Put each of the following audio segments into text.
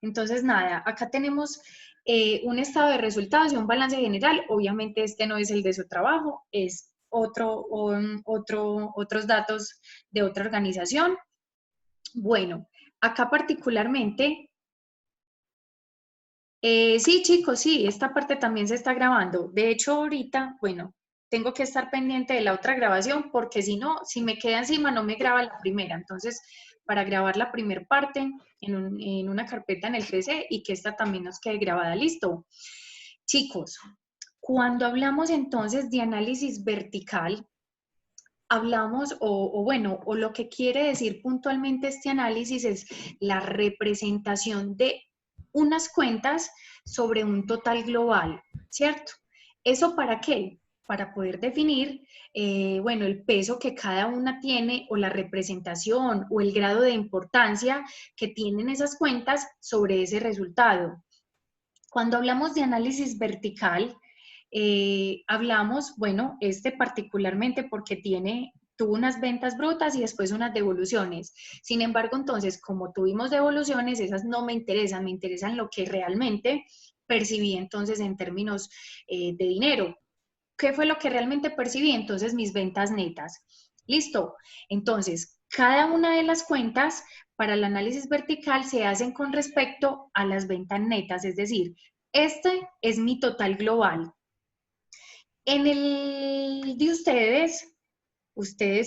Entonces, nada, acá tenemos un estado de resultados y un balance general. Obviamente este no es el de su trabajo, es otros datos de otra organización. Bueno, acá particularmente, sí chicos, sí, esta parte también se está grabando. De hecho, ahorita, bueno, tengo que estar pendiente de la otra grabación porque si no, si me queda encima no me graba la primera. Entonces, para grabar la primera parte en una carpeta en el PC y que esta también nos quede grabada, listo. Chicos, cuando hablamos entonces de análisis vertical, hablamos, o lo que quiere decir puntualmente este análisis es la representación de unas cuentas sobre un total global, ¿cierto? ¿Eso para qué? Para poder definir, bueno, el peso que cada una tiene o la representación o el grado de importancia que tienen esas cuentas sobre ese resultado. Cuando hablamos de análisis vertical, hablamos, bueno, este particularmente porque tuvo unas ventas brutas y después unas devoluciones. Sin embargo, entonces, como tuvimos devoluciones, esas no me interesan lo que realmente percibí entonces en términos de dinero. ¿Qué fue lo que realmente percibí? Entonces, mis ventas netas. Listo. Entonces, cada una de las cuentas para el análisis vertical se hacen con respecto a las ventas netas, es decir, este es mi total global. En el de ustedes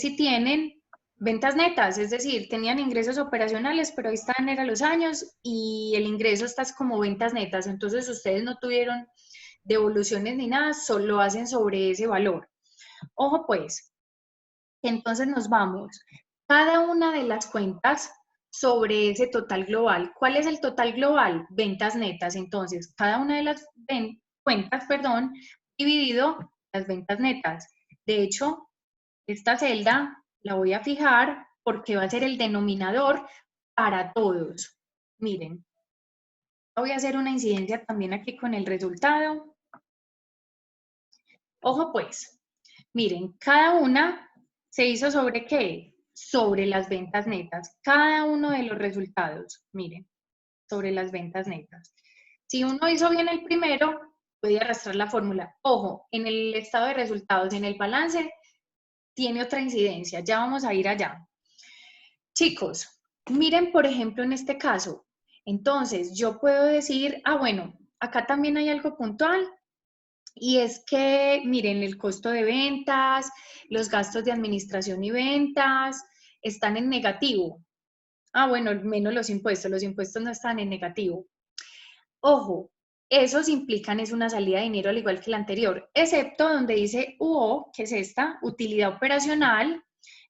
sí tienen ventas netas, es decir, tenían ingresos operacionales, pero ahí están, eran los años, y el ingreso está como ventas netas, entonces ustedes no tuvieron devoluciones ni nada, solo hacen sobre ese valor. Ojo pues, entonces nos vamos. Cada una de las cuentas sobre ese total global. ¿Cuál es el total global? Ventas netas. Entonces, cada una de las cuentas, perdón, dividido las ventas netas. De hecho, esta celda la voy a fijar porque va a ser el denominador para todos. Miren, voy a hacer una incidencia también aquí con el resultado. Ojo pues, miren, cada una se hizo sobre ¿qué? Sobre las ventas netas. Cada uno de los resultados, miren, sobre las ventas netas. Si uno hizo bien el primero, puede arrastrar la fórmula. Ojo, en el estado de resultados, en el balance, tiene otra incidencia. Ya vamos a ir allá. Chicos, miren, por ejemplo, en este caso. Entonces, yo puedo decir, bueno, acá también hay algo puntual. Y es que, miren, el costo de ventas, los gastos de administración y ventas están en negativo. Bueno, menos los impuestos no están en negativo. Ojo, esos implican es una salida de dinero al igual que la anterior, excepto donde dice UO, que es esta, utilidad operacional.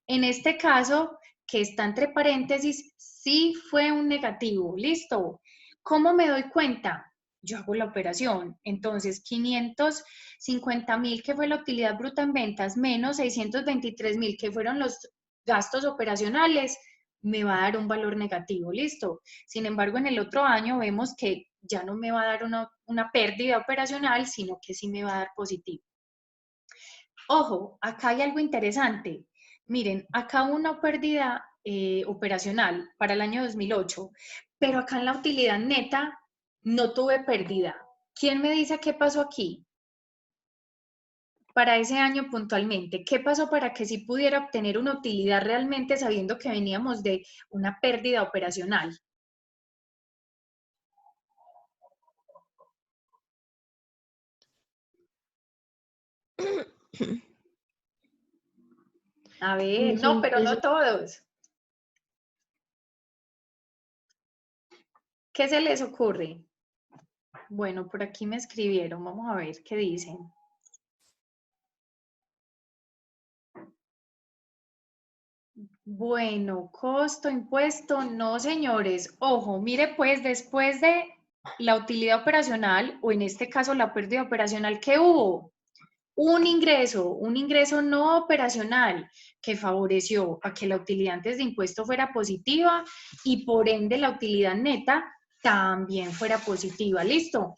En este caso, que está entre paréntesis, sí fue un negativo. Listo. ¿Cómo me doy cuenta? Yo hago la operación. Entonces, 550.000, que fue la utilidad bruta en ventas, menos 623.000, que fueron los gastos operacionales, me va a dar un valor negativo. Listo. Sin embargo, en el otro año vemos que ya no me va a dar una pérdida operacional, sino que sí me va a dar positivo. Ojo, acá hay algo interesante. Miren, acá una pérdida operacional para el año 2008, pero acá en la utilidad neta no tuve pérdida. ¿Quién me dice qué pasó aquí? Para ese año puntualmente, ¿qué pasó para que sí pudiera obtener una utilidad realmente sabiendo que veníamos de una pérdida operacional? A ver, no, pero no todos. ¿Qué se les ocurre? Bueno, por aquí me escribieron, vamos a ver qué dicen. Bueno, costo, impuesto, no señores. Ojo, mire pues, después de la utilidad operacional, o en este caso la pérdida operacional, ¿qué hubo? Un ingreso no operacional que favoreció a que la utilidad antes de impuesto fuera positiva y por ende la utilidad neta también fuera positiva. ¿Listo?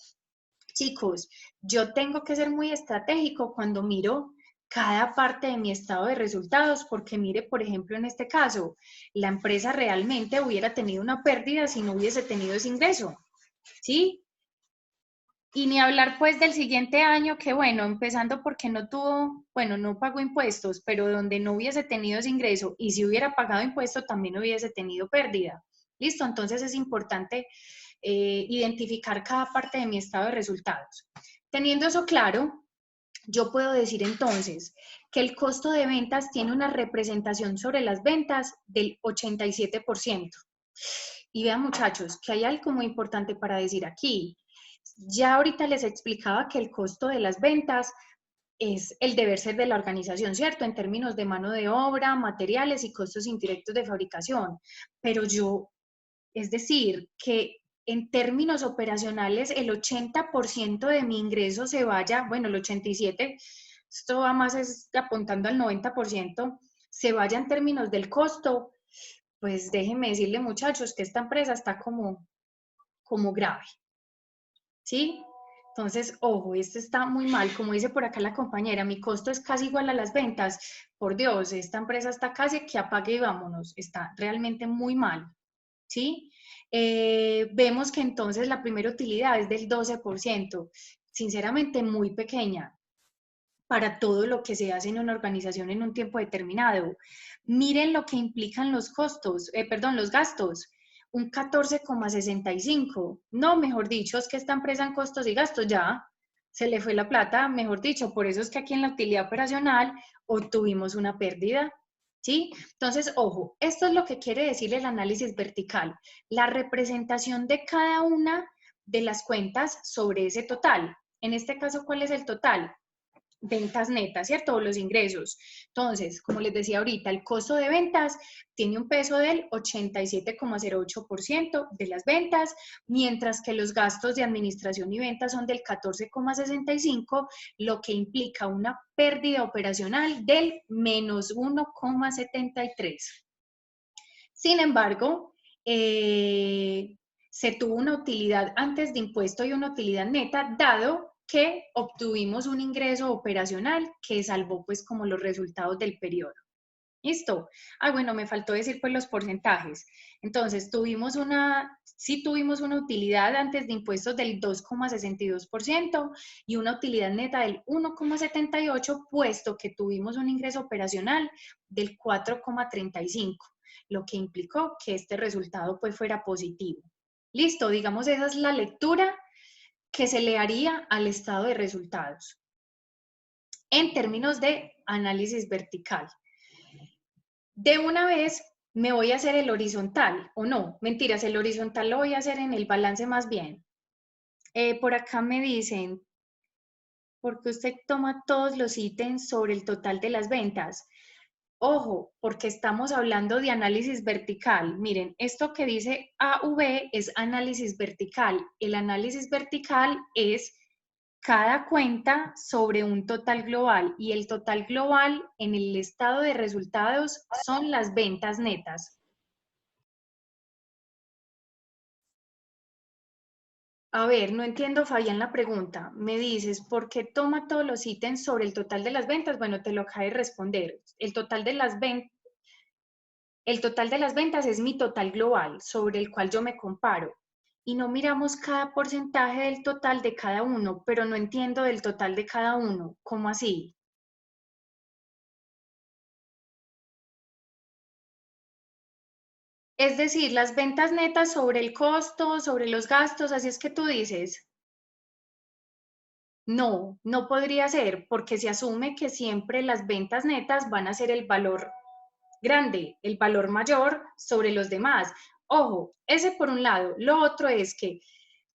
Chicos, yo tengo que ser muy estratégico cuando miro cada parte de mi estado de resultados, porque mire, por ejemplo, en este caso, la empresa realmente hubiera tenido una pérdida si no hubiese tenido ese ingreso, ¿sí? Y ni hablar pues del siguiente año, que bueno, empezando porque no tuvo, bueno, no pagó impuestos, pero donde no hubiese tenido ese ingreso y si hubiera pagado impuestos también hubiese tenido pérdida. Listo, entonces es importante identificar cada parte de mi estado de resultados. Teniendo eso claro, yo puedo decir entonces que el costo de ventas tiene una representación sobre las ventas del 87%. Y vean muchachos, que hay algo muy importante para decir aquí. Ya ahorita les explicaba que el costo de las ventas es el deber ser de la organización, ¿cierto? En términos de mano de obra, materiales y costos indirectos de fabricación. Pero yo, es decir, que en términos operacionales el 80% de mi ingreso se vaya, bueno, el 87%, esto va más es apuntando al 90%, se vaya en términos del costo, pues déjenme decirle muchachos que esta empresa está como grave, ¿sí? Entonces, ojo, este está muy mal, como dice por acá la compañera, mi costo es casi igual a las ventas, por Dios, esta empresa está casi que apague y vámonos, está realmente muy mal, ¿sí? Vemos que entonces la primera utilidad es del 12%, sinceramente muy pequeña para todo lo que se hace en una organización en un tiempo determinado. Miren lo que implican los costos, perdón, los gastos, un 14,65. No, mejor dicho, es que esta empresa en costos y gastos ya se le fue la plata, mejor dicho, por eso es que aquí en la utilidad operacional obtuvimos una pérdida. ¿Sí? Entonces, ojo, esto es lo que quiere decir el análisis vertical, la representación de cada una de las cuentas sobre ese total. En este caso, ¿cuál es el total? Ventas netas, ¿cierto? O los ingresos. Entonces, como les decía ahorita, el costo de ventas tiene un peso del 87,08% de las ventas, mientras que los gastos de administración y ventas son del 14,65%, lo que implica una pérdida operacional del menos 1,73%. Sin embargo, se tuvo una utilidad antes de impuesto y una utilidad neta, dado que obtuvimos un ingreso operacional que salvó pues como los resultados del periodo. ¿Listo? Ah, bueno, me faltó decir pues los porcentajes. Entonces, sí tuvimos una utilidad antes de impuestos del 2,62% y una utilidad neta del 1,78%, puesto que tuvimos un ingreso operacional del 4,35%, lo que implicó que este resultado pues fuera positivo. Listo, digamos, esa es la lectura que se le haría al estado de resultados en términos de análisis vertical. De una vez me voy a hacer el horizontal, o no, mentiras, el horizontal lo voy a hacer en el balance más bien. Por acá me dicen, ¿por qué usted toma todos los ítems sobre el total de las ventas? Ojo, porque estamos hablando de análisis vertical. Miren, esto que dice AV es análisis vertical. El análisis vertical es cada cuenta sobre un total global y el total global en el estado de resultados son las ventas netas. A ver, no entiendo, Fabián, la pregunta. Me dices, ¿por qué toma todos los ítems sobre el total de las ventas? Bueno, te lo acabo de responder. El total de las ventas es mi total global, sobre el cual yo me comparo. Y no miramos cada porcentaje del total de cada uno, pero no entiendo del total de cada uno. ¿Cómo así? Es decir, las ventas netas sobre el costo, sobre los gastos, así es que tú dices. No, no podría ser, porque se asume que siempre las ventas netas van a ser el valor grande, el valor mayor sobre los demás. Ojo, ese por un lado. Lo otro es que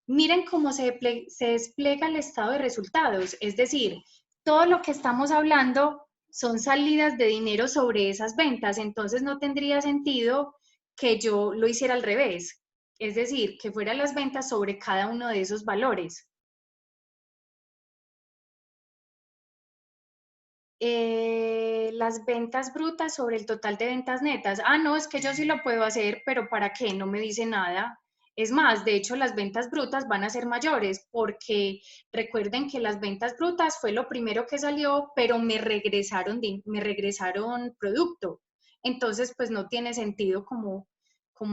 miren cómo se despliega el estado de resultados, es decir, todo lo que estamos hablando son salidas de dinero sobre esas ventas, entonces no tendría sentido que yo lo hiciera al revés, es decir, que fueran las ventas sobre cada uno de esos valores. Las ventas brutas sobre el total de ventas netas. Ah, no, es que yo sí lo puedo hacer, pero ¿para qué? No me dice nada. Es más, de hecho, las ventas brutas van a ser mayores porque recuerden que las ventas brutas fue lo primero que salió, pero me regresaron producto. Entonces, pues no tiene sentido como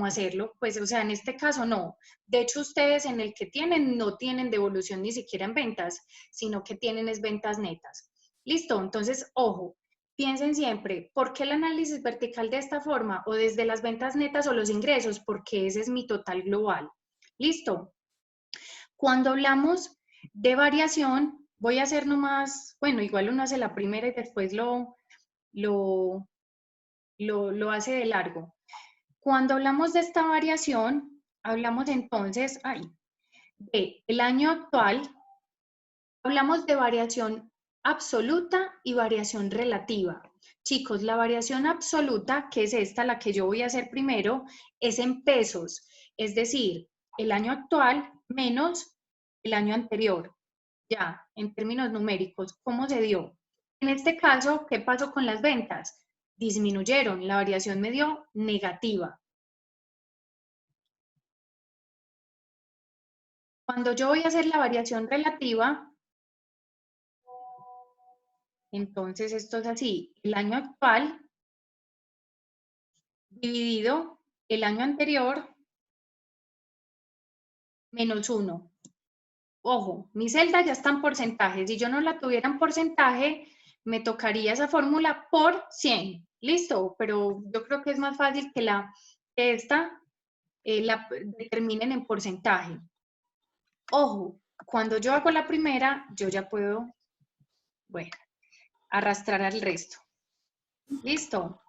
hacerlo. Pues, o sea, en este caso no. De hecho, ustedes en el que tienen no tienen devolución ni siquiera en ventas, sino que tienen es ventas netas. Listo, entonces, ojo, piensen siempre, ¿por qué el análisis vertical de esta forma? O desde las ventas netas o los ingresos, porque ese es mi total global. ¿Listo? Cuando hablamos de variación, voy a hacer nomás, bueno, igual uno hace la primera y después lo, lo hace de largo. Cuando hablamos de esta variación, hablamos entonces de el año actual, hablamos de variación absoluta y variación relativa. Chicos, la variación absoluta, que es esta, la que yo voy a hacer primero, es en pesos, es decir, el año actual menos el año anterior. Ya, en términos numéricos, ¿cómo se dio? En este caso, ¿qué pasó con las ventas? Disminuyeron, la variación me dio negativa. Cuando yo voy a hacer la variación relativa, entonces esto es así, el año actual dividido el año anterior menos 1. Ojo, mi celda ya está en porcentaje. Si yo no la tuviera en porcentaje, me tocaría esa fórmula por 100. Listo, pero yo creo que es más fácil que esta la determinen en porcentaje. Ojo, cuando yo hago la primera, yo ya puedo, bueno, arrastrar al resto. Listo.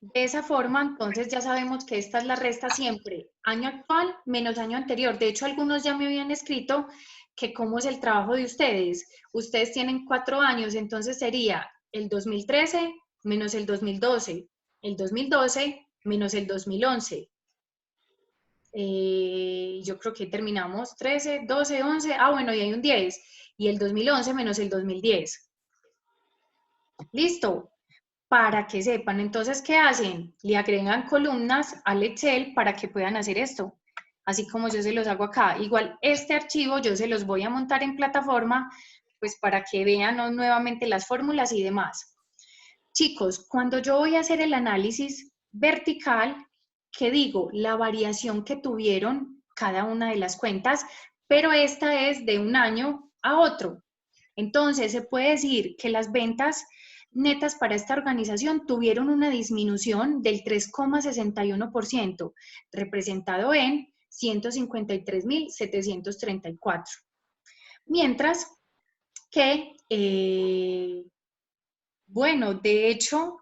De esa forma, entonces ya sabemos que esta es la resta siempre, año actual menos año anterior. De hecho, algunos ya me habían escrito que cómo es el trabajo de ustedes. Ustedes tienen 4 años, entonces sería el 2013 menos el 2012, el 2012 menos el 2011. Yo creo que terminamos 13, 12, 11, bueno, y hay un 10, y el 2011 menos el 2010. Listo, para que sepan. Entonces, ¿qué hacen? Le agregan columnas al Excel para que puedan hacer esto, así como yo se los hago acá. Igual este archivo yo se los voy a montar en plataforma, pues para que vean nuevamente las fórmulas y demás. Chicos, cuando yo voy a hacer el análisis vertical, ¿qué digo? La variación que tuvieron cada una de las cuentas, pero esta es de un año a otro. Entonces, se puede decir que las ventas netas para esta organización tuvieron una disminución del 3,61%, representado en 153.734. Mientras que, bueno, de hecho,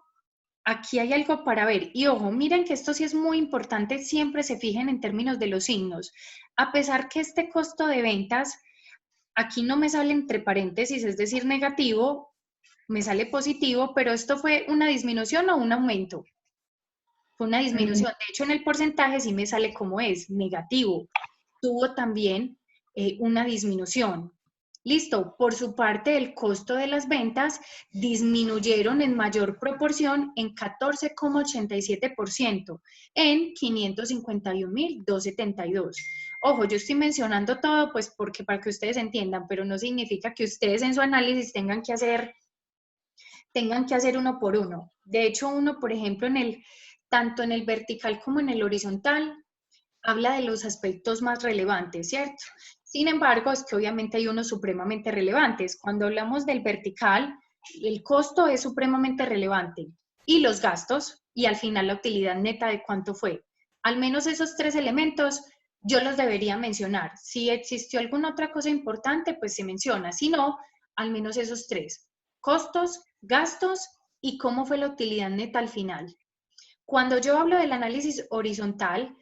aquí hay algo para ver. Y ojo, miren que esto sí es muy importante, siempre se fijen en términos de los signos. A pesar que este costo de ventas, aquí no me sale entre paréntesis, es decir, negativo, me sale positivo, pero esto fue una disminución o un aumento. Fue una disminución. De hecho, en el porcentaje sí me sale como es, negativo. Tuvo también una disminución. Listo, por su parte, el costo de las ventas disminuyeron en mayor proporción en 14,87%, en 551.272. Ojo, yo estoy mencionando todo, pues porque para que ustedes entiendan, pero no significa que ustedes en su análisis tengan que hacer uno por uno. De hecho, uno, por ejemplo, tanto en el vertical como en el horizontal, habla de los aspectos más relevantes, ¿cierto? Sin embargo, es que obviamente hay unos supremamente relevantes. Cuando hablamos del vertical, el costo es supremamente relevante y los gastos y al final la utilidad neta de cuánto fue. Al menos esos 3 elementos yo los debería mencionar. Si existió alguna otra cosa importante, pues se menciona. Si no, al menos esos 3. Costos, gastos y cómo fue la utilidad neta al final. Cuando yo hablo del análisis horizontal,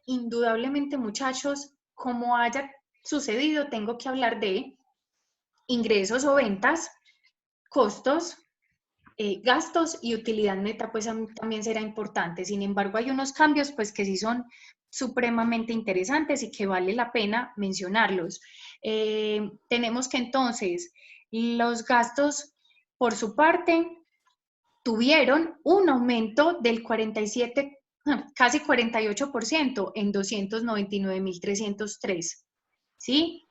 indudablemente, muchachos, como haya sucedido, tengo que hablar de ingresos o ventas, costos, gastos y utilidad neta, pues también será importante. Sin embargo, hay unos cambios, pues, que sí son supremamente interesantes y que vale la pena mencionarlos. Tenemos que entonces, los gastos, por su parte, tuvieron un aumento del 47 casi 48% en 299.303, ¿sí?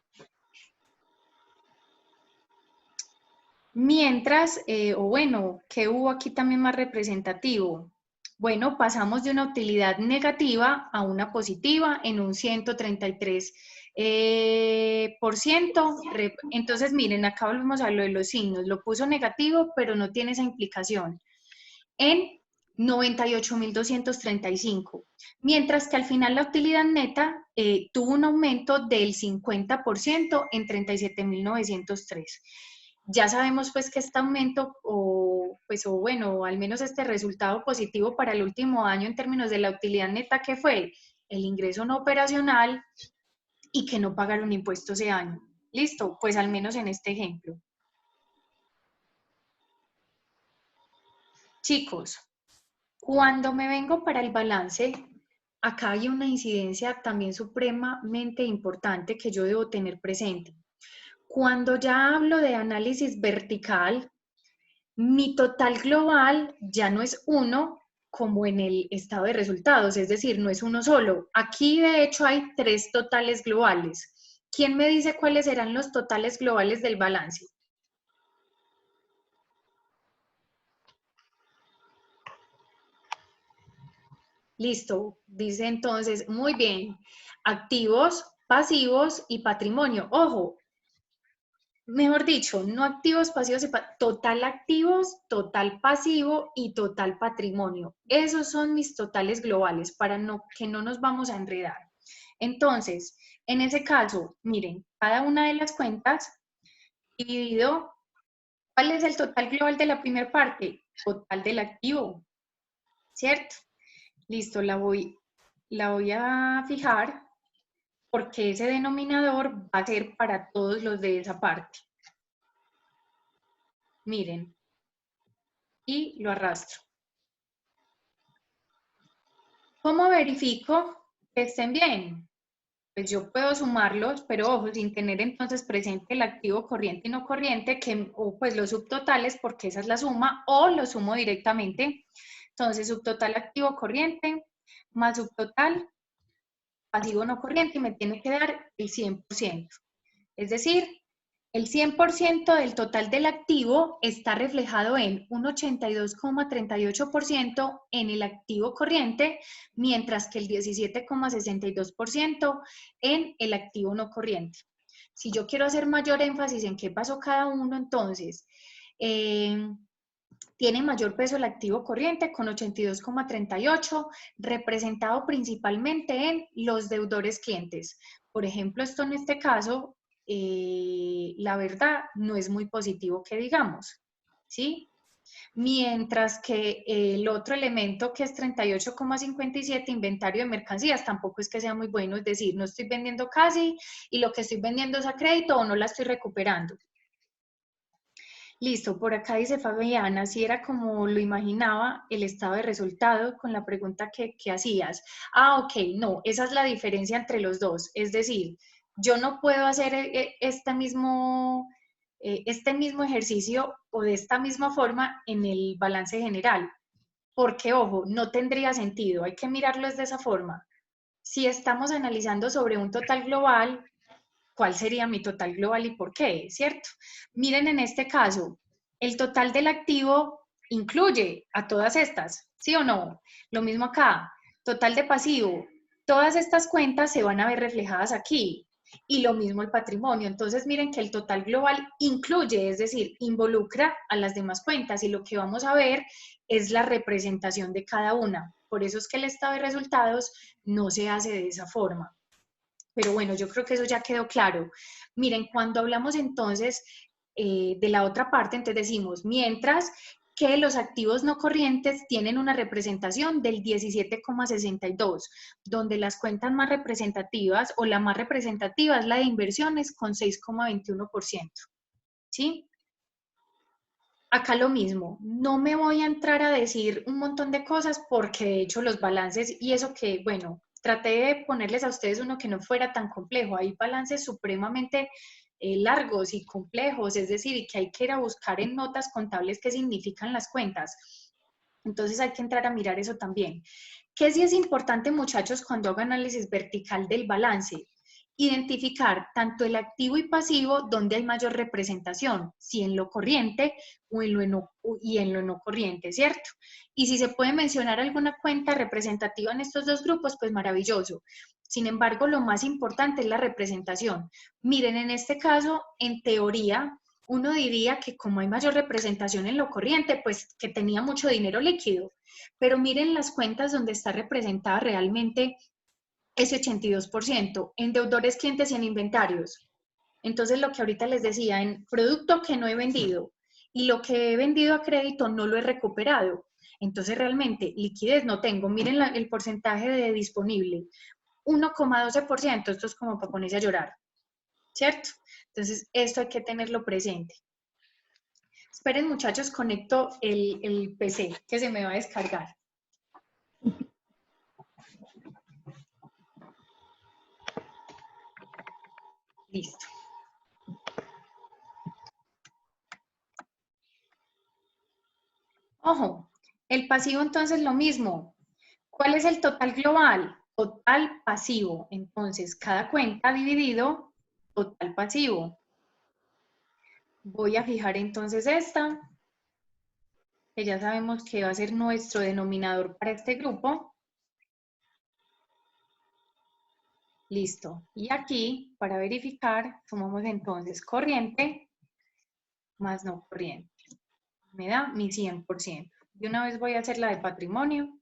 Mientras, o bueno, ¿qué hubo aquí también más representativo? Bueno, pasamos de una utilidad negativa a una positiva en un 133%. Entonces, miren, acá volvemos a lo de los signos. Lo puso negativo, pero no tiene esa implicación. En 98.235. Mientras que al final la utilidad neta tuvo un aumento del 50% en 37.903. Ya sabemos pues que este aumento o bueno, al menos este resultado positivo para el último año en términos de la utilidad neta, que fue el ingreso no operacional y que no pagaron impuestos ese año. Listo, pues al menos en este ejemplo. Chicos, cuando me vengo para el balance, acá hay una incidencia también supremamente importante que yo debo tener presente. Cuando ya hablo de análisis vertical, mi total global ya no es uno como en el estado de resultados, es decir, no es uno solo. Aquí de hecho hay 3 totales globales. ¿Quién me dice cuáles serán los totales globales del balance? Listo, dice entonces, muy bien, activos, pasivos y patrimonio. Ojo, mejor dicho, no activos, pasivos y total activos, total pasivo y total patrimonio. Esos son mis totales globales para que no nos vamos a enredar. Entonces, en ese caso, miren, cada una de las cuentas dividido, ¿cuál es el total global de la primera parte? Total del activo, ¿cierto? Listo, la voy a fijar porque ese denominador va a ser para todos los de esa parte. Miren, y lo arrastro. ¿Cómo verifico que estén bien? Pues yo puedo sumarlos, pero ojo, sin tener entonces presente el activo corriente y no corriente, o pues los subtotales, porque esa es la suma, o lo sumo directamente. Entonces, subtotal activo corriente más subtotal pasivo no corriente, y me tiene que dar el 100%. Es decir, el 100% del total del activo está reflejado en un 82,38% en el activo corriente, mientras que el 17,62% en el activo no corriente. Si yo quiero hacer mayor énfasis en qué pasó cada uno, entonces, tiene mayor peso el activo corriente con 82,38, representado principalmente en los deudores clientes. Por ejemplo, esto en este caso, la verdad, no es muy positivo que digamos, ¿sí? Mientras que el otro elemento, que es 38,57, inventario de mercancías, tampoco es que sea muy bueno, es decir, no estoy vendiendo casi y lo que estoy vendiendo es a crédito o no la estoy recuperando. Listo, por acá dice Fabiana, si era como lo imaginaba el estado de resultado con la pregunta que hacías. Ah, ok, no, esa es la diferencia entre los dos. Es decir, yo no puedo hacer este mismo ejercicio o de esta misma forma en el balance general, porque, ojo, no tendría sentido, hay que mirarlo de esa forma. Si estamos analizando sobre un total global, ¿cuál sería mi total global y por qué? ¿Cierto? Miren en este caso, el total del activo incluye a todas estas, ¿sí o no? Lo mismo acá, total de pasivo. Todas estas cuentas se van a ver reflejadas aquí. Y lo mismo el patrimonio. Entonces, miren que el total global incluye, es decir, involucra a las demás cuentas y lo que vamos a ver es la representación de cada una. Por eso es que el estado de resultados no se hace de esa forma. Pero bueno, yo creo que eso ya quedó claro. Miren, cuando hablamos entonces de la otra parte, entonces decimos, mientras que los activos no corrientes tienen una representación del 17,62, donde las cuentas más representativas o la más representativa es la de inversiones con 6,21%. ¿Sí? Acá lo mismo, no me voy a entrar a decir un montón de cosas porque de hecho los balances y eso que, bueno, traté de ponerles a ustedes uno que no fuera tan complejo. Hay balances supremamente largos y complejos, es decir, y que hay que ir a buscar en notas contables qué significan las cuentas. Entonces hay que entrar a mirar eso también. ¿Qué sí es importante, muchachos, cuando hago análisis vertical del balance? Identificar tanto el activo y pasivo donde hay mayor representación, si en lo corriente o en lo no corriente, ¿cierto? Y si se puede mencionar alguna cuenta representativa en estos dos grupos, pues maravilloso. Sin embargo, lo más importante es la representación. Miren, en este caso, en teoría, uno diría que como hay mayor representación en lo corriente, pues que tenía mucho dinero líquido. Pero miren las cuentas donde está representada realmente ese 82% en deudores, clientes y en inventarios. Entonces, lo que ahorita les decía, en producto que no he vendido y lo que he vendido a crédito no lo he recuperado. Entonces, realmente, liquidez no tengo. Miren el porcentaje de disponible, 1,12%. Esto es como para ponerse a llorar, ¿cierto? Entonces, esto hay que tenerlo presente. Esperen, muchachos, conecto el PC que se me va a descargar. Listo. Ojo, el pasivo entonces lo mismo. ¿Cuál es el total global? Total pasivo. Entonces, cada cuenta dividido, total pasivo. Voy a fijar entonces esta, que ya sabemos que va a ser nuestro denominador para este grupo. Listo. Y aquí, para verificar, sumamos entonces corriente más no corriente. Me da mi 100%. De una vez voy a hacer la de patrimonio.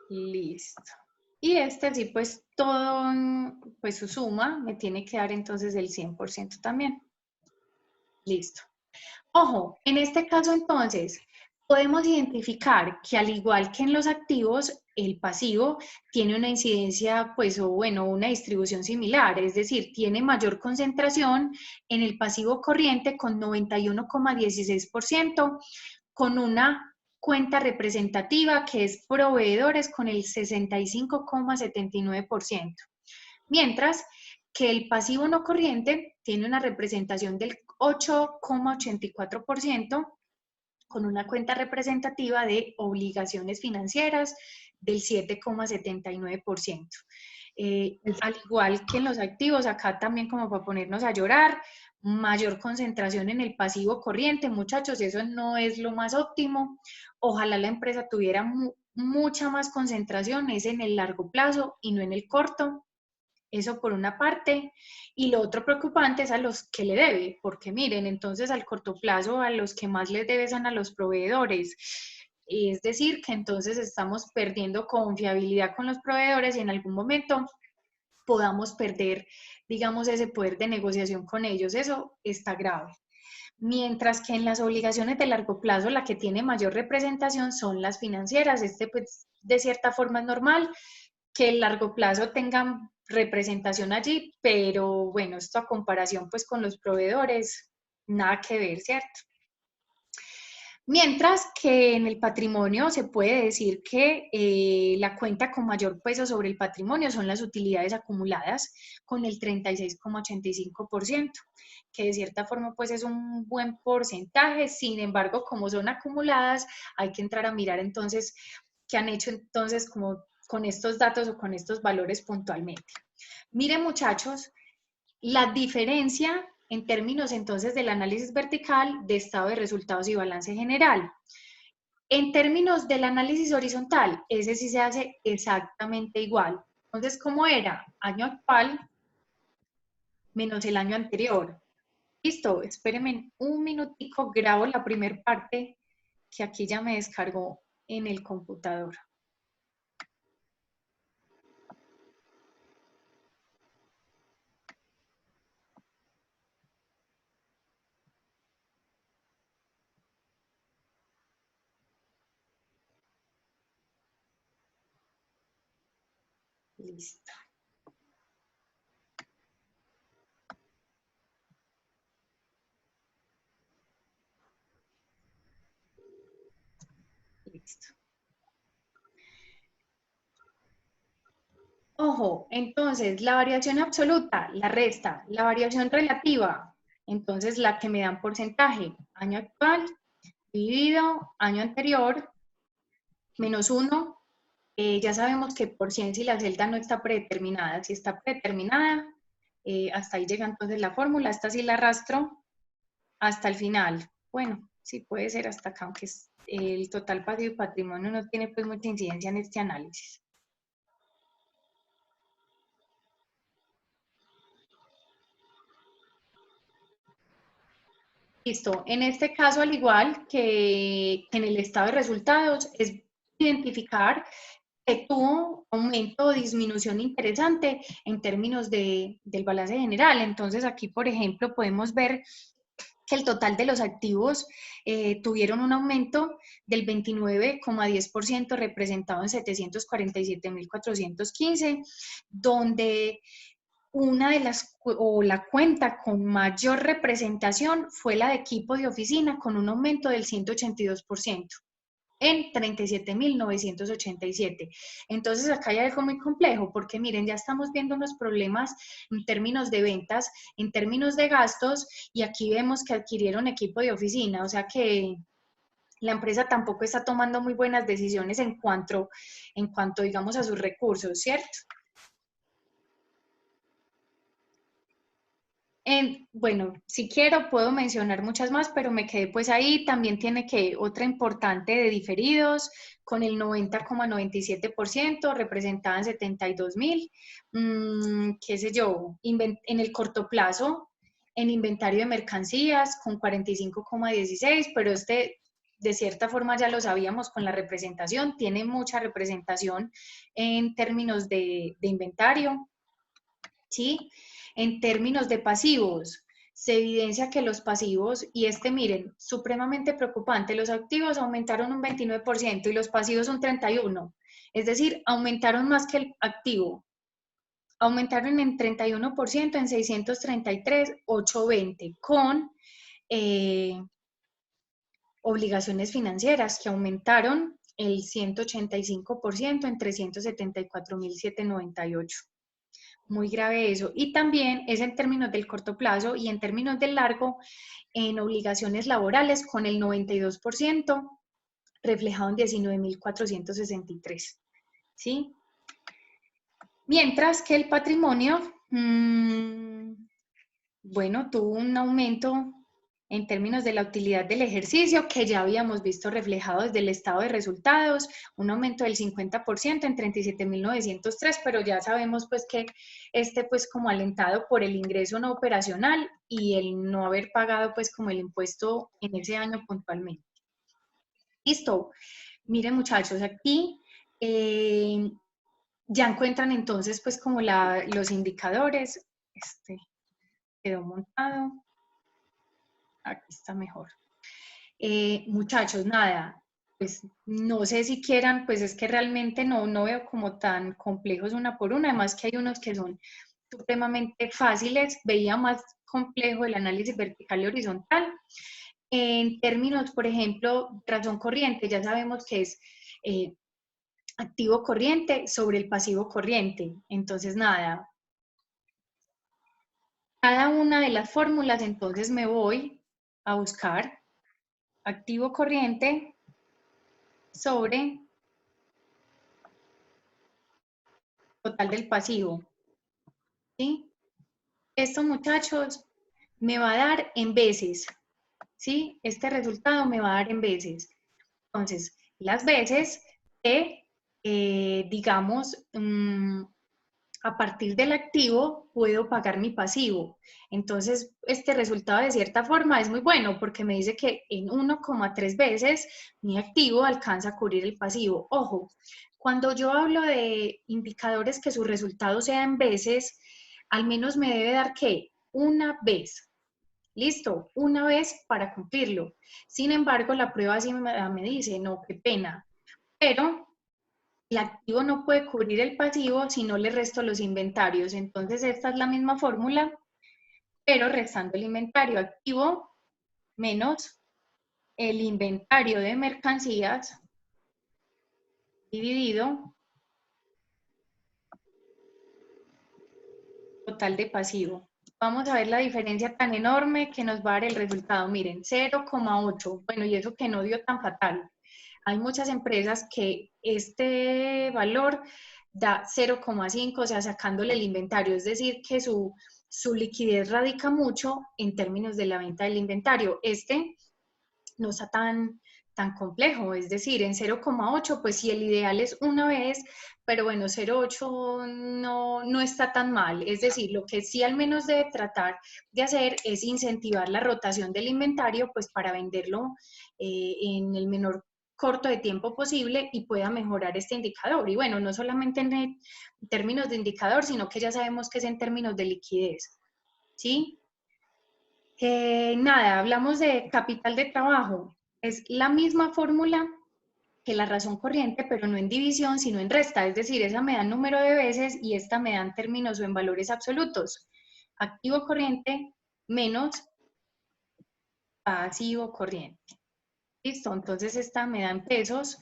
Listo. Y este sí, pues todo, pues su suma me tiene que dar entonces el 100% también. Listo. Ojo, en este caso entonces, podemos identificar que al igual que en los activos, el pasivo tiene una incidencia, pues, o bueno, una distribución similar, es decir, tiene mayor concentración en el pasivo corriente con 91,16%, con una cuenta representativa que es proveedores con el 65,79%, mientras que el pasivo no corriente tiene una representación del 8,84%, con una cuenta representativa de obligaciones financieras del 7,79%. Al igual que en los activos, acá también como para ponernos a llorar, mayor concentración en el pasivo corriente, muchachos, eso no es lo más óptimo. Ojalá la empresa tuviera mucha más concentración, es en el largo plazo y no en el corto. Eso por una parte. Y lo otro preocupante es a los que le debe, porque miren, entonces al corto plazo a los que más les debe son a los proveedores. Es decir, que entonces estamos perdiendo confiabilidad con los proveedores y en algún momento podamos perder, digamos, ese poder de negociación con ellos. Eso está grave. Mientras que en las obligaciones de largo plazo la que tiene mayor representación son las financieras. Pues, de cierta forma es normal que el largo plazo tengan representación allí, pero bueno, esto a comparación pues con los proveedores, nada que ver, ¿cierto? Mientras que en el patrimonio se puede decir que la cuenta con mayor peso sobre el patrimonio son las utilidades acumuladas con el 36,85%, que de cierta forma pues es un buen porcentaje. Sin embargo, como son acumuladas, hay que entrar a mirar entonces qué han hecho entonces como con estos datos o con estos valores puntualmente. Miren, muchachos, la diferencia en términos entonces del análisis vertical de estado de resultados y balance general. En términos del análisis horizontal, ese sí se hace exactamente igual. Entonces, ¿cómo era? Año actual menos el año anterior. Listo, espérenme un minutico, grabo la primera parte que aquí ya me descargó en el computador. Listo. Listo. Ojo, entonces la variación absoluta la resta, la variación relativa, entonces la que me dan porcentaje, año actual dividido año anterior, menos 1, ya sabemos que por cien si la celda no está predeterminada, si está predeterminada, hasta ahí llega entonces la fórmula, esta sí la arrastro hasta el final. Bueno, sí puede ser hasta acá, aunque el total pasivo y patrimonio no tiene pues mucha incidencia en este análisis. Listo. En este caso, al igual que en el estado de resultados, es identificar que tuvo aumento o disminución interesante en términos del balance general. Entonces, aquí, por ejemplo, podemos ver que el total de los activos tuvieron un aumento del 29,10% representado en 747.415, donde una de las, o la cuenta con mayor representación fue la de equipo de oficina con un aumento del 182% en 37.987. Entonces acá hay algo muy complejo porque miren, ya estamos viendo unos problemas en términos de ventas, en términos de gastos y aquí vemos que adquirieron equipo de oficina, o sea que la empresa tampoco está tomando muy buenas decisiones en cuanto digamos a sus recursos, ¿cierto? Bueno, si quiero puedo mencionar muchas más, pero me quedé pues ahí. También tiene que otra importante de diferidos con el 90,97%, representada en 72.000. Qué sé yo, en el corto plazo, en inventario de mercancías con 45,16, pero de cierta forma ya lo sabíamos con la representación, tiene mucha representación en términos de inventario. ¿Sí? En términos de pasivos, se evidencia que los pasivos, y miren, supremamente preocupante, los activos aumentaron un 29% y los pasivos un 31%, es decir, aumentaron más que el activo, aumentaron en 31% en 633,820, con obligaciones financieras que aumentaron el 185% en 374.798. Muy grave eso. Y también es en términos del corto plazo y en términos del largo, en obligaciones laborales con el 92%, reflejado en 19.463. ¿Sí? Mientras que el patrimonio, bueno, tuvo un aumento en términos de la utilidad del ejercicio, que ya habíamos visto reflejado desde el estado de resultados, un aumento del 50% en 37.903, pero ya sabemos pues que pues como alentado por el ingreso no operacional y el no haber pagado pues como el impuesto en ese año puntualmente. Listo. Miren muchachos, aquí ya encuentran entonces pues como los indicadores, quedó montado, aquí está mejor. Muchachos, nada, pues no sé si quieran, pues es que realmente no veo como tan complejos una por una, además que hay unos que son supremamente fáciles, veía más complejo el análisis vertical y horizontal. En términos, por ejemplo, razón corriente, ya sabemos que es activo corriente sobre el pasivo corriente. Entonces, nada, cada una de las fórmulas, entonces me voy a buscar activo corriente sobre total del pasivo, ¿sí? Esto, muchachos, me va a dar en veces, ¿sí? Este resultado me va a dar en veces. Entonces, las veces que, digamos, a partir del activo puedo pagar mi pasivo. Entonces, este resultado de cierta forma es muy bueno porque me dice que en 1,3 veces mi activo alcanza a cubrir el pasivo. Ojo, cuando yo hablo de indicadores que su resultado sea en veces, al menos me debe dar ¿qué? Una vez. Listo, una vez para cumplirlo. Sin embargo, la prueba sí me dice, no, qué pena. Pero el activo no puede cubrir el pasivo si no le resto los inventarios. Entonces, esta es la misma fórmula, pero restando el inventario activo menos el inventario de mercancías dividido total de pasivo. Vamos a ver la diferencia tan enorme que nos va a dar el resultado. Miren, 0,8. Bueno, y eso que no dio tan fatal. Hay muchas empresas que este valor da 0,5, o sea, sacándole el inventario. Es decir, que su liquidez radica mucho en términos de la venta del inventario. Este no está tan complejo, es decir, en 0,8, pues si el ideal es una vez, pero bueno, 0,8 no está tan mal, es decir, lo que sí al menos debe tratar de hacer es incentivar la rotación del inventario, pues para venderlo en el menor corto de tiempo posible y pueda mejorar este indicador. Y bueno, no solamente en términos de indicador, sino que ya sabemos que es en términos de liquidez, ¿sí? Nada, hablamos de capital de trabajo. Es la misma fórmula que la razón corriente, pero no en división, sino en resta. Es decir, esa me da número de veces y esta me da en términos o en valores absolutos. Activo corriente menos pasivo corriente. Listo, entonces esta me da en pesos.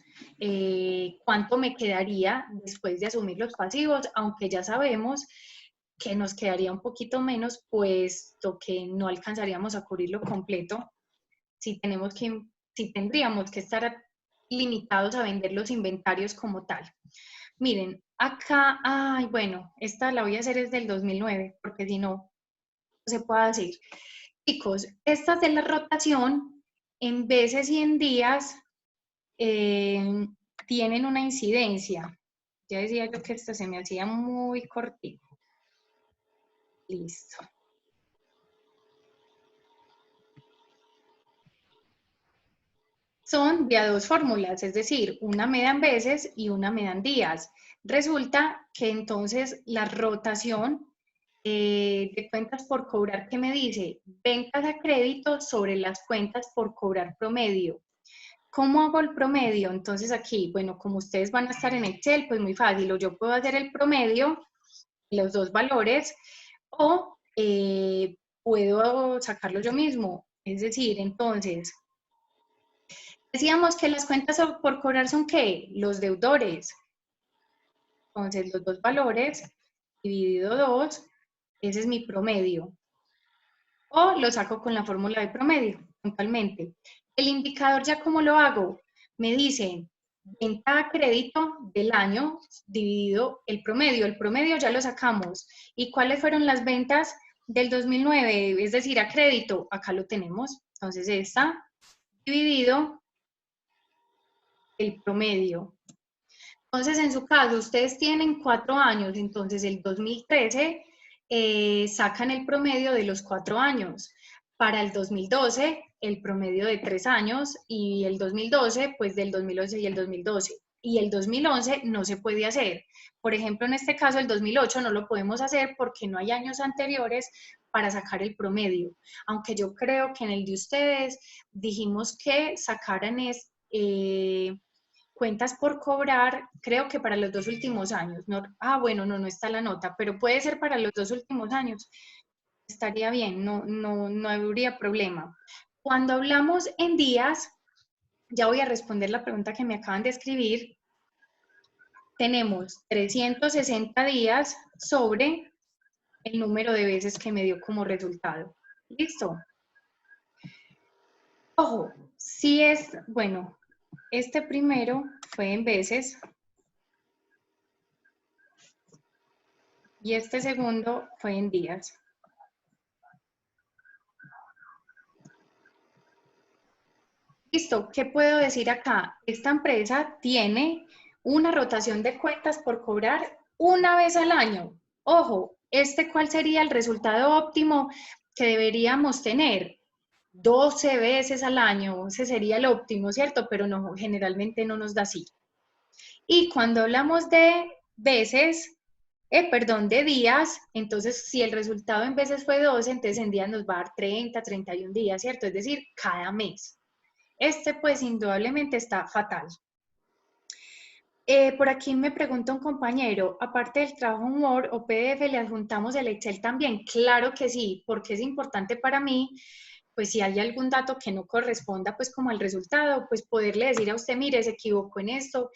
¿Cuánto me quedaría después de asumir los pasivos? Aunque ya sabemos que nos quedaría un poquito menos, puesto que no alcanzaríamos a cubrirlo completo si tendríamos que estar limitados a vender los inventarios como tal. Miren, acá, ay, bueno, esta la voy a hacer es del 2009, porque si no, no se puede decir. Chicos, estas de la rotación, en veces y en días, tienen una incidencia. Ya decía yo que esto se me hacía muy cortito. Listo. Son de a dos fórmulas, es decir, una me dan veces y una me dan días. Resulta que entonces la rotación de cuentas por cobrar, ¿qué me dice? Ventas a crédito sobre las cuentas por cobrar promedio. ¿Cómo hago el promedio? Entonces aquí, bueno, como ustedes van a estar en Excel, pues muy fácil, o yo puedo hacer el promedio de los dos valores o puedo sacarlo yo mismo. Es decir, entonces, decíamos que las cuentas por cobrar son ¿qué? Los deudores. Entonces, los dos valores dividido 2, ese es mi promedio. O lo saco con la fórmula de promedio, puntualmente. El indicador, ¿ya cómo lo hago? Me dice venta a crédito del año dividido el promedio. El promedio ya lo sacamos. ¿Y cuáles fueron las ventas del 2009? Es decir, a crédito, acá lo tenemos. Entonces, esta dividido el promedio. Entonces, en su caso, ustedes tienen 4 años, entonces el 2013 sacan el promedio de los 4 años. Para el 2012, el promedio de 3 años y el 2012, pues del 2011 y el 2012. Y el 2011 no se puede hacer. Por ejemplo, en este caso, el 2008 no lo podemos hacer porque no hay años anteriores para sacar el promedio. Aunque yo creo que en el de ustedes dijimos que sacaran cuentas por cobrar, creo que para los 2 últimos años. No, bueno, no está la nota, pero puede ser para los 2 últimos años. Estaría bien, no habría problema. Cuando hablamos en días, ya voy a responder la pregunta que me acaban de escribir. Tenemos 360 días sobre el número de veces que me dio como resultado. ¿Listo? Ojo, si es, bueno, este primero fue en veces y este segundo fue en días. Listo, ¿qué puedo decir acá? Esta empresa tiene una rotación de cuentas por cobrar una vez al año. Ojo, ¿cuál sería el resultado óptimo que deberíamos tener? 12 veces al año, ese sería el óptimo, ¿cierto? Pero no, generalmente no nos da así. Y cuando hablamos de veces, de días, entonces si el resultado en veces fue 12, entonces en días nos va a dar 30, 31 días, ¿cierto? Es decir, cada mes. Pues indudablemente está fatal. Por aquí me pregunta un compañero, aparte del trabajo en Word o PDF, ¿le adjuntamos el Excel también? Claro que sí, porque es importante para mí, pues si hay algún dato que no corresponda pues como al resultado, pues poderle decir a usted, mire, se equivocó en esto.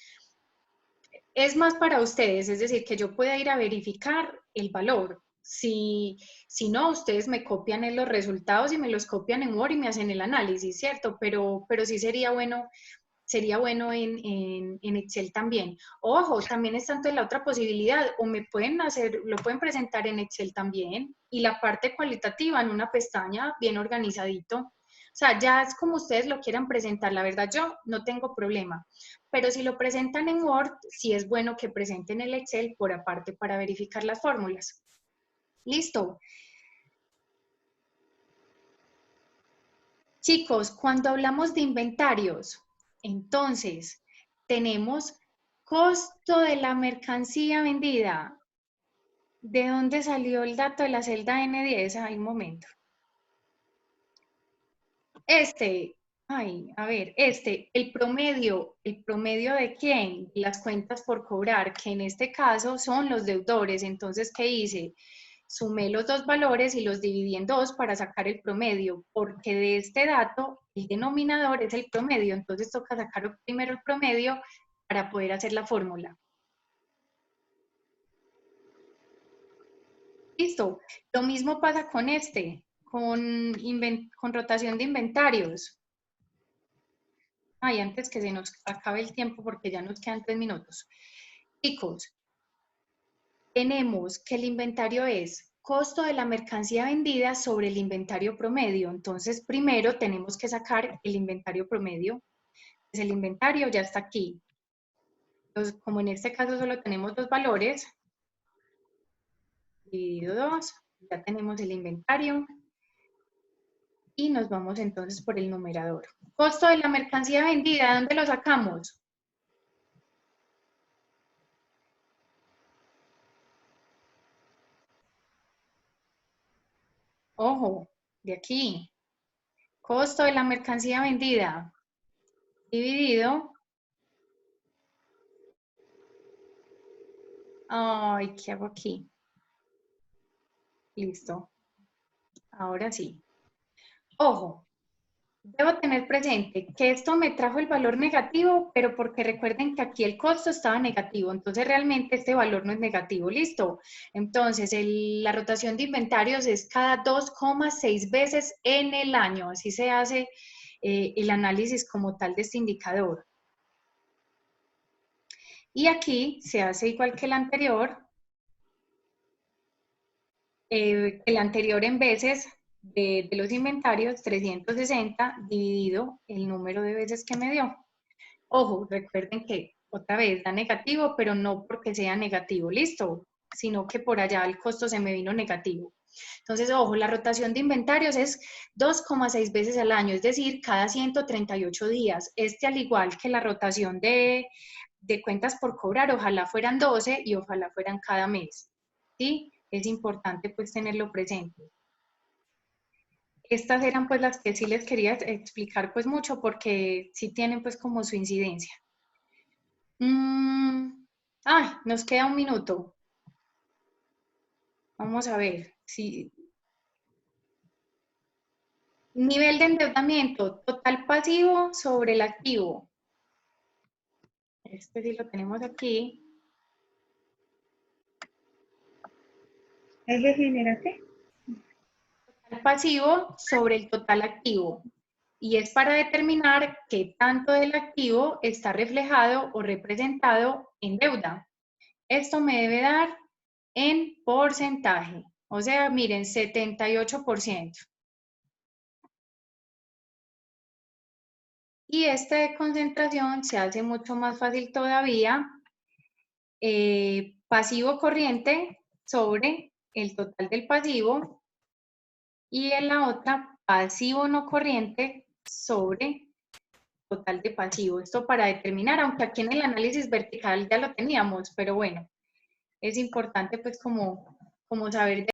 Es más para ustedes, es decir, que yo pueda ir a verificar el valor. si no, ustedes me copian en los resultados y me los copian en Word y me hacen el análisis, ¿cierto? Pero sí sería bueno en Excel también. Ojo, también está entonces la otra posibilidad, o me pueden hacer, lo pueden presentar en Excel también, y la parte cualitativa en una pestaña bien organizadito. O sea, ya es como ustedes lo quieran presentar, la verdad yo no tengo problema, pero si lo presentan en Word, sí es bueno que presenten el Excel por aparte para verificar las fórmulas. Listo. Chicos, cuando hablamos de inventarios, entonces tenemos costo de la mercancía vendida. ¿De dónde salió el dato de la celda N10? Ay, un momento. El promedio de quién? Las cuentas por cobrar, que en este caso son los deudores. Entonces, ¿qué hice? Sumé los dos valores y los dividí en dos para sacar el promedio, porque de este dato el denominador es el promedio, entonces toca sacar primero el promedio para poder hacer la fórmula. Listo. Lo mismo pasa con con rotación de inventarios. Ay, antes que se nos acabe el tiempo porque ya nos quedan 3 minutos. Chicos, tenemos que el inventario es costo de la mercancía vendida sobre el inventario promedio. Entonces, primero tenemos que sacar el inventario promedio. Pues el inventario ya está aquí. Entonces, como en este caso solo tenemos dos valores, dividido 2, ya tenemos el inventario. Y nos vamos entonces por el numerador. Costo de la mercancía vendida, ¿dónde lo sacamos? Ojo, de aquí. Costo de la mercancía vendida dividido. Ay, ¿qué hago aquí? Listo. Ahora sí. Ojo, debo tener presente que esto me trajo el valor negativo, pero porque recuerden que aquí el costo estaba negativo, entonces realmente este valor no es negativo, ¿listo? Entonces, la rotación de inventarios es cada 2,6 veces en el año, así se hace el análisis como tal de este indicador. Y aquí se hace igual que el anterior en veces de los inventarios, 360 dividido el número de veces que me dio. Ojo, recuerden que otra vez da negativo, pero no porque sea negativo, listo, sino que por allá el costo se me vino negativo. Entonces, ojo, la rotación de inventarios es 2,6 veces al año, es decir, cada 138 días. Al igual que la rotación de cuentas por cobrar, ojalá fueran 12 y ojalá fueran cada mes. ¿Sí? Es importante pues tenerlo presente. Estas eran pues las que sí les quería explicar pues mucho porque sí tienen pues como su incidencia. Ay, nos queda un minuto. Vamos a ver. Nivel de endeudamiento, total pasivo sobre el activo. Este sí lo tenemos aquí. ¿Eje genera qué? Total pasivo sobre el total activo. Y es para determinar qué tanto del activo está reflejado o representado en deuda. Esto me debe dar en porcentaje. O sea, miren, 78%. Y este de concentración se hace mucho más fácil todavía. Pasivo corriente sobre el total del pasivo y en la otra pasivo no corriente sobre total de pasivo. Esto para determinar, aunque aquí en el análisis vertical ya lo teníamos, pero bueno, es importante pues como saber